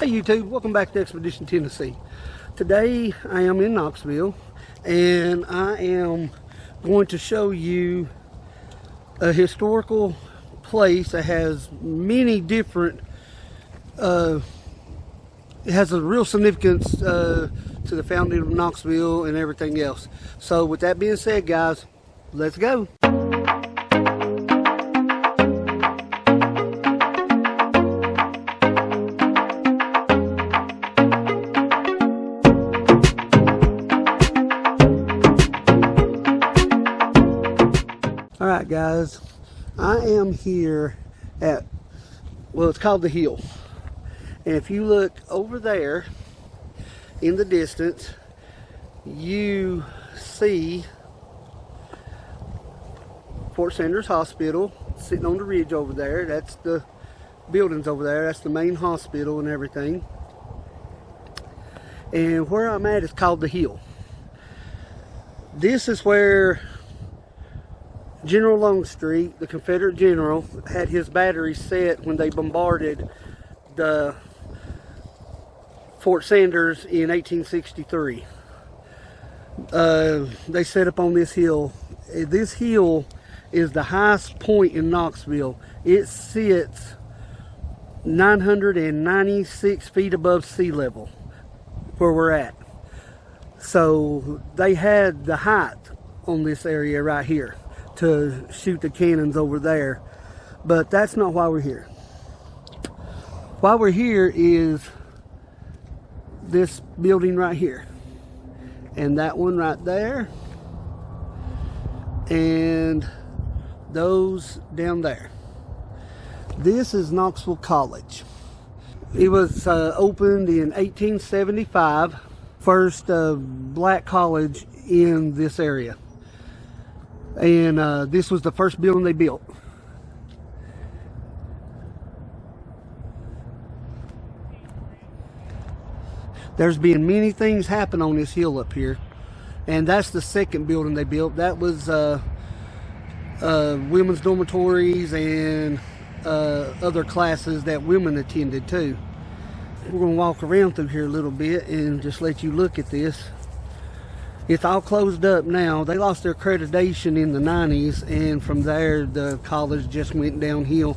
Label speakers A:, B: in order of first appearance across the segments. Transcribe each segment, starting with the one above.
A: Hey YouTube, welcome back to Expedition Tennessee. Today I am in Knoxville and I am going to show you a historical place that has many different, it has a real significance to the founding of Knoxville and everything else. So with that being said guys, let's go. Alright guys, I am here at, well, it's called the Hill. And if you look over there in the distance, you see Fort Sanders Hospital sitting on the ridge over there. That's the buildings over there. That's the main hospital and everything. And where I'm at is called the Hill. This is where General Longstreet, the Confederate general, had his battery set when they bombarded the Fort Sanders in 1863. They set up on this hill. This hill is the highest point in Knoxville. It sits 996 feet above sea level where we're at. So they had the height on this area right here to shoot the cannons over there, but that's not why we're here. Why we're here is this building right here, and that one right there, and those down there. This is Knoxville College. It was opened in 1875, first black college in this area. And this was the first building they built. There's been many things happen on this hill up here, and that's the second building they built. That was women's dormitories and other classes that women attended too. We're going to walk around through here a little bit and just let you look at this. It's all closed up now. They lost their accreditation in the 90s, and from there the college just went downhill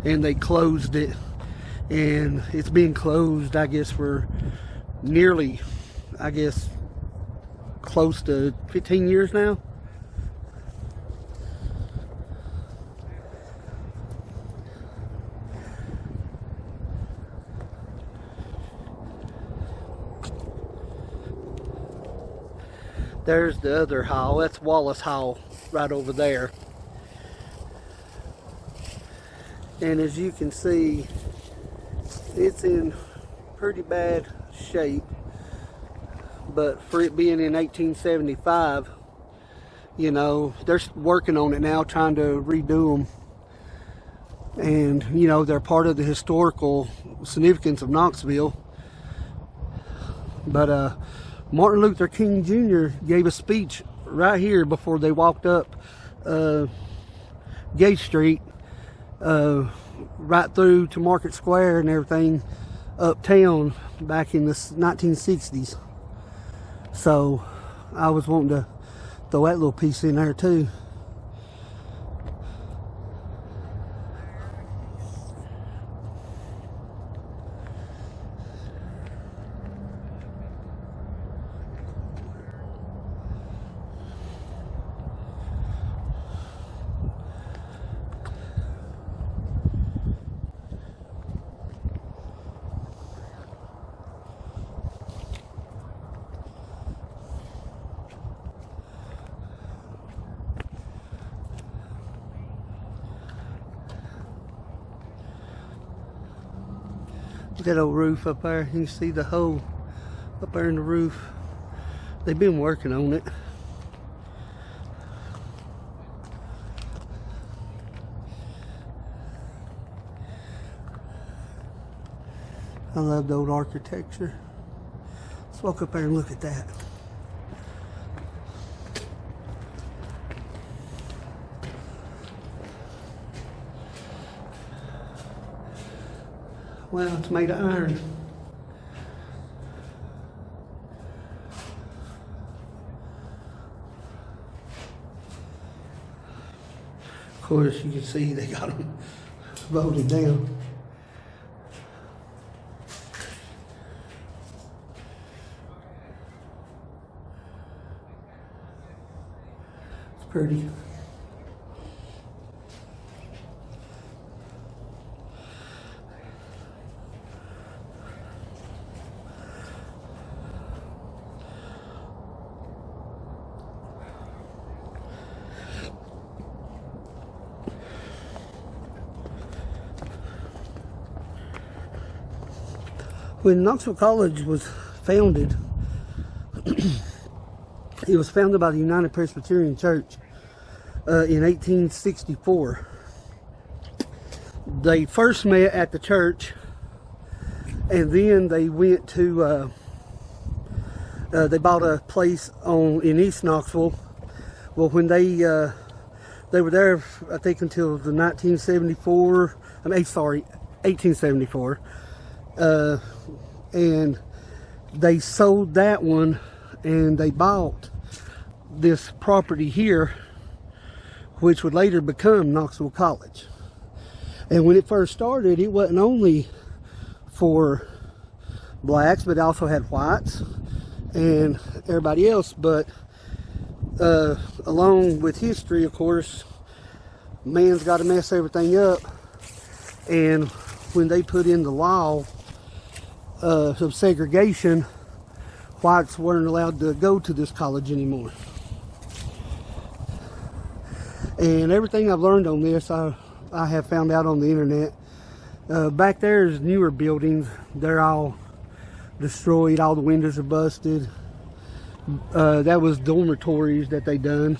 A: and they closed it. And it's been closed, I guess, for nearly, I guess, close to 15 years now. There's the other hall. That's Wallace Hall right over there. And as you can see, it's in pretty bad shape. But for it being in 1875, you know, they're working on it now, trying to redo them. And, you know, they're part of the historical significance of Knoxville. But, Martin Luther King Jr. gave a speech right here before they walked up Gate Street, right through to Market Square and everything uptown back in the 1960s. So I was wanting to throw that little piece in there too. That old roof up there, you can see the hole up there in the roof. They've been working on it. I love the old architecture. Let's walk up there and look at that. Well, it's made of iron. course, you can see they got them voted down. It's pretty. When Knoxville College was founded, it was founded by the United Presbyterian Church in 1864. They first met at the church, and then they went to, they bought a place in East Knoxville. Well, when they were there, I think, until the 1874. And they sold that one, and they bought this property here, which would later become Knoxville College. And when it first started, it wasn't only for blacks, but it also had whites and everybody else. But along with history, of course, man's got to mess everything up. And when they put in the law of segregation, whites weren't allowed to go to this college anymore. And everything I've learned on this, I have found out on the internet. Back there is newer buildings. They're all destroyed. All the windows are busted. That was dormitories that they done.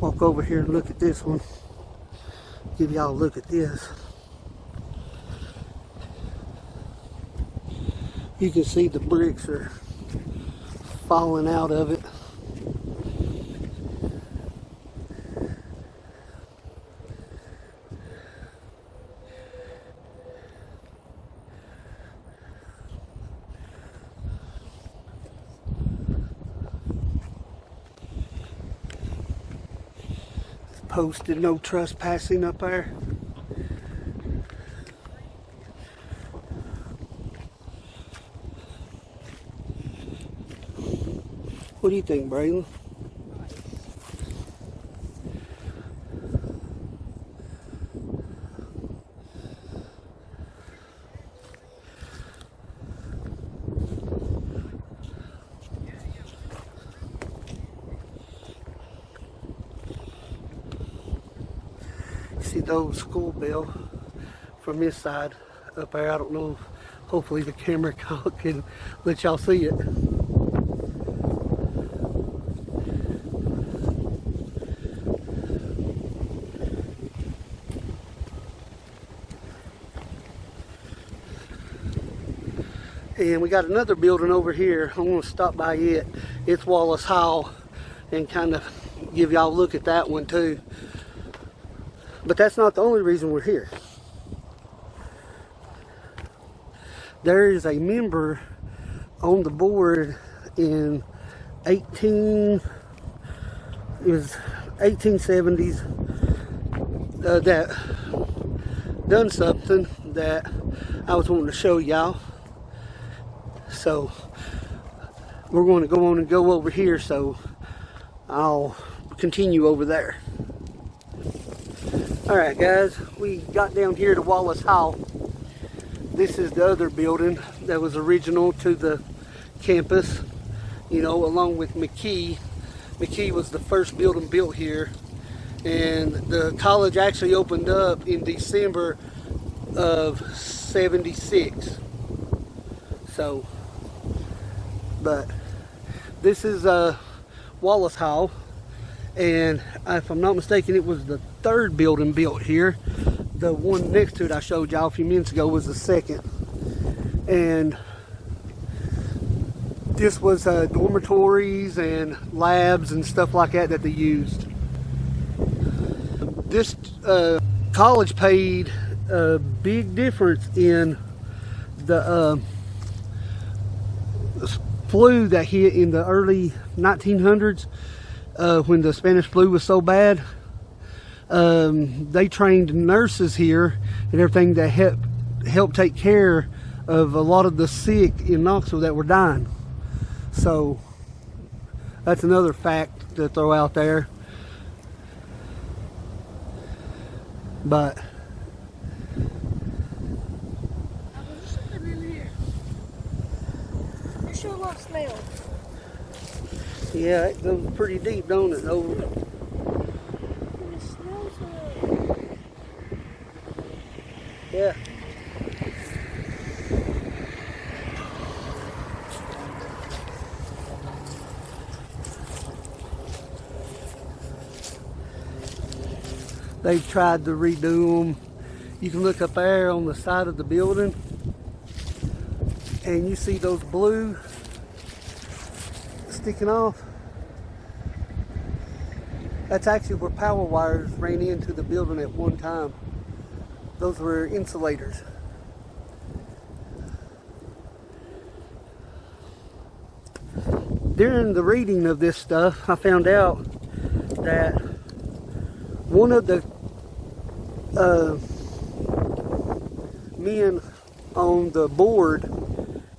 A: Walk over here and look at this one. Give y'all a look at this. You can see the bricks are falling out of it. Posted no trespassing up there. What do you think, Braylon? See those school bell from this side up there. I don't know, hopefully the camera can let y'all see it. And we got another building over here. I'm going to stop by it. It's Wallace Hall, and kind of give y'all a look at that one too. But that's not the only reason we're here. There is a member on the board in 1870s that done something that I was wanting to show y'all. So we're going to go on and go over here, so I'll continue over there. Alright guys, we got down here to Wallace Hall. This is the other building that was original to the campus, you know, along with McKee. McKee was the first building built here, and the college actually opened up in December of '76. So, but this is Wallace Hall, and if I'm not mistaken, it was the third building built here. The one next to it I showed y'all a few minutes ago was the second. And this was dormitories and labs and stuff like that that they used. This college paid a big difference in the flu that hit in the early 1900s when the Spanish flu was so bad. They trained nurses here and everything that helped take care of a lot of the sick in Knoxville that were dying. So that's another fact to throw out there. But
B: there's something in here. There's sure a lot of smell.
A: yeah, it goes pretty deep, don't it? Over.
B: It smells like...
A: Yeah. They've tried to redo them. You can look up there on the side of the building and you see those blue sticking off. That's actually where power wires ran into the building at one time. Those were insulators. During the reading of this stuff, I found out that one of the men on the board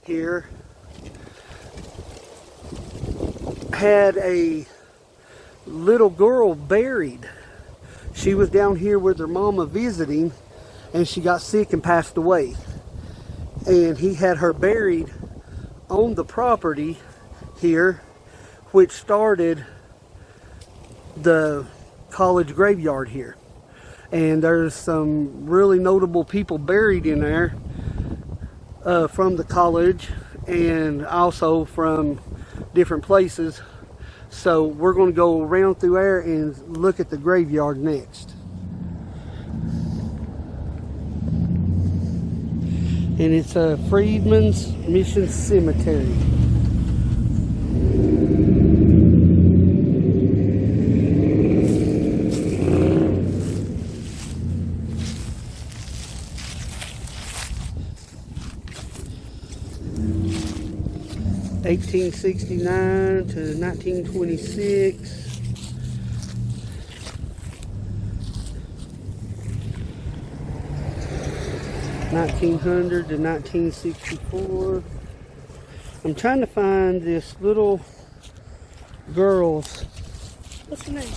A: here had a little girl buried. She was down here with her mama visiting, and she got sick and passed away. And he had her buried on the property here, which started the college graveyard here. And there's some really notable people buried in there from the college and also from different places. So we're going to go around through there and look at the graveyard next. And it's a Freedman's Mission Cemetery. (1869 to 1926). (1900 to 1964). I'm trying to find this little girl's.
B: What's her name?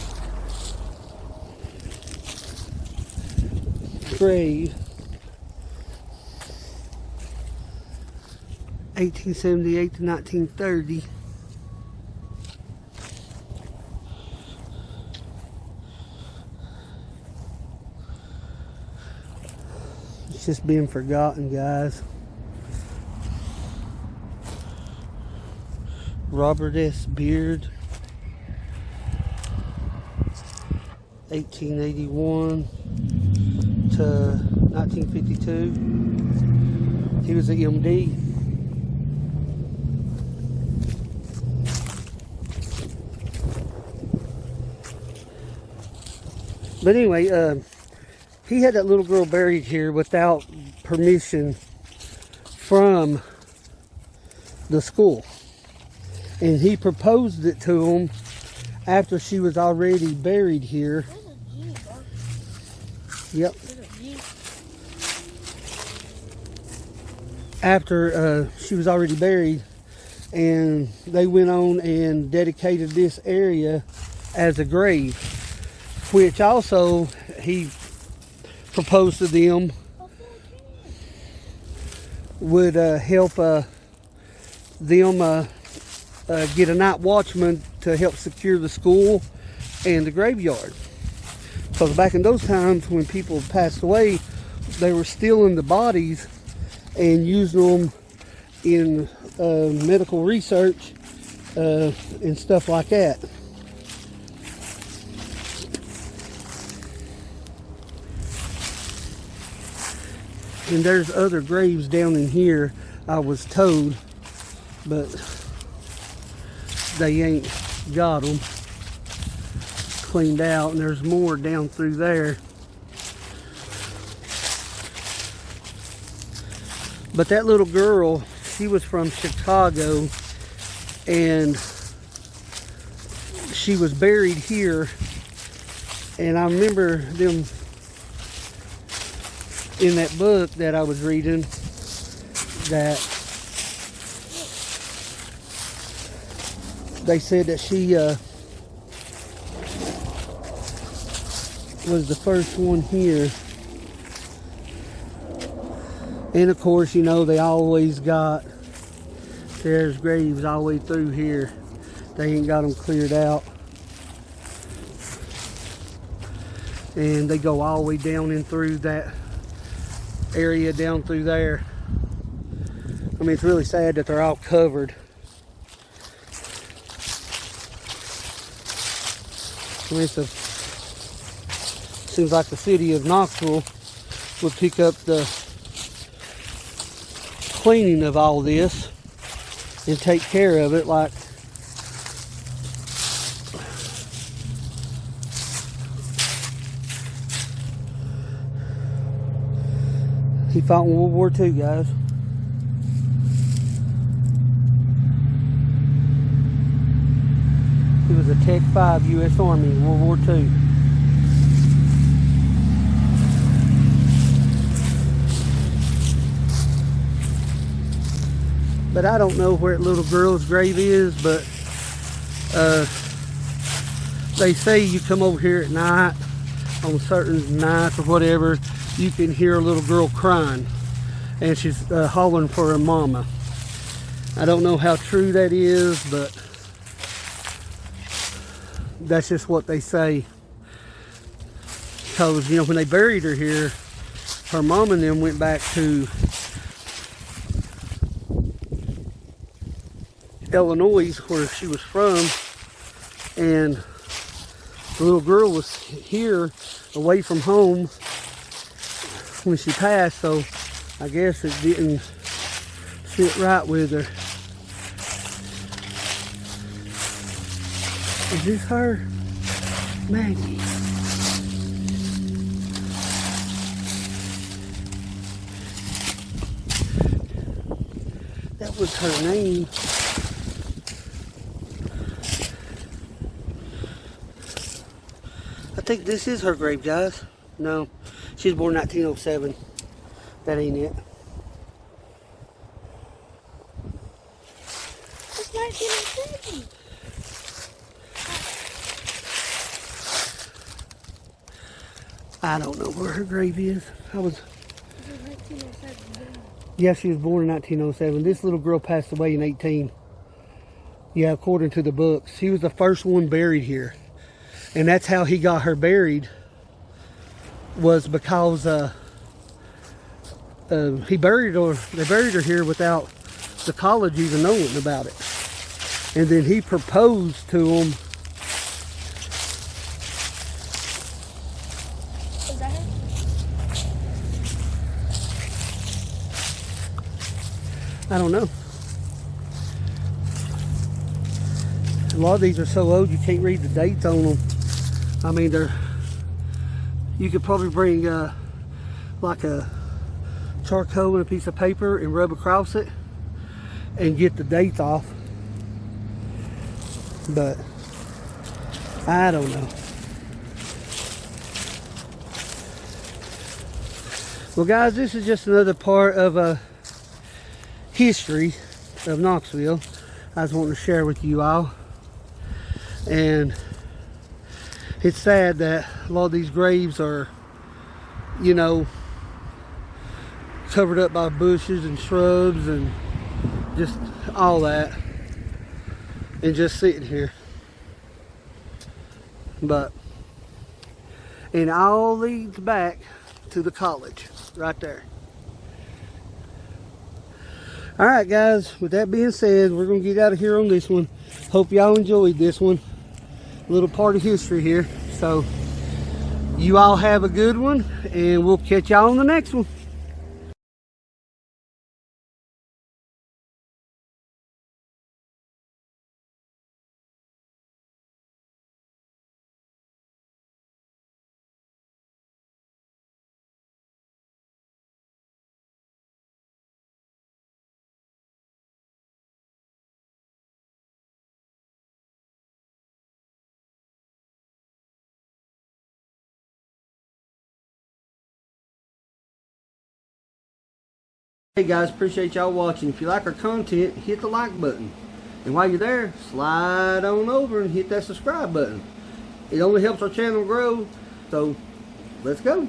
A: Grave. 1878 to 1930. It's just being forgotten, guys. Robert S. Beard, 1881 to 1952. He was a MD. But anyway, he had that little girl buried here without permission from the school. And he proposed it to him after she was already buried here. Yep. After she was already buried, and they went on and dedicated this area as a grave, which also he proposed to them would help them get a night watchman to help secure the school and the graveyard. Because back in those times when people passed away, they were stealing the bodies and using them in medical research and stuff like that. And there's other graves down in here, I was told, but they ain't got them cleaned out, and there's more down through there. But that little girl, she was from Chicago, and she was buried here. And I remember them in that book that I was reading that they said that she was the first one here. And of course, you know, they always got, there's graves all the way through here. They ain't got them cleared out. And they go all the way down in through that area down through there. I mean, it's really sad that they're all covered. I mean, seems like the city of Knoxville would pick up the cleaning of all this and take care of it. Like, he fought in World War II, guys. He was a Tech 5 U.S. Army in World War II. But I don't know where that little girl's grave is, but they say you come over here at night, on certain nights or whatever, you can hear a little girl crying, and she's hollering for her mama. I don't know how true that is, but that's just what they say. Because, you know, when they buried her here, her mom and them went back to Illinois, where she was from, and the little girl was here away from home when she passed, so I guess it didn't sit right with her. Is this her? Maggie. That was her name. I think this is her grave, guys. No, she was born 1907. That ain't it.
B: It's 1907.
A: I don't know where her grave is.
B: It's 1907.
A: Yeah, she was born in 1907. This little girl passed away in 18. Yeah, according to the books. She was the first one buried here. And that's how he got her buried, was because they buried her here without the college even knowing about it. And then he proposed to them.
B: Is that her?
A: I don't know. A lot of these are so old you can't read the dates on them. I mean, you could probably bring like a charcoal and a piece of paper and rub across it and get the dates off. But I don't know. Well, guys, this is just another part of history of Knoxville I was wanting to share with you all. And it's sad that a lot of these graves are, you know, covered up by bushes and shrubs and just all that, and just sitting here. But it all leads back to the college right there. All right, guys, with that being said, we're gonna get out of here on this one. Hope y'all enjoyed this one, little part of history here. So you all have a good one, and we'll catch y'all on the next one. Hey guys, appreciate y'all watching. If you like our content, hit the like button. And while you're there, slide on over and hit that subscribe button. It only helps our channel grow. So, let's go.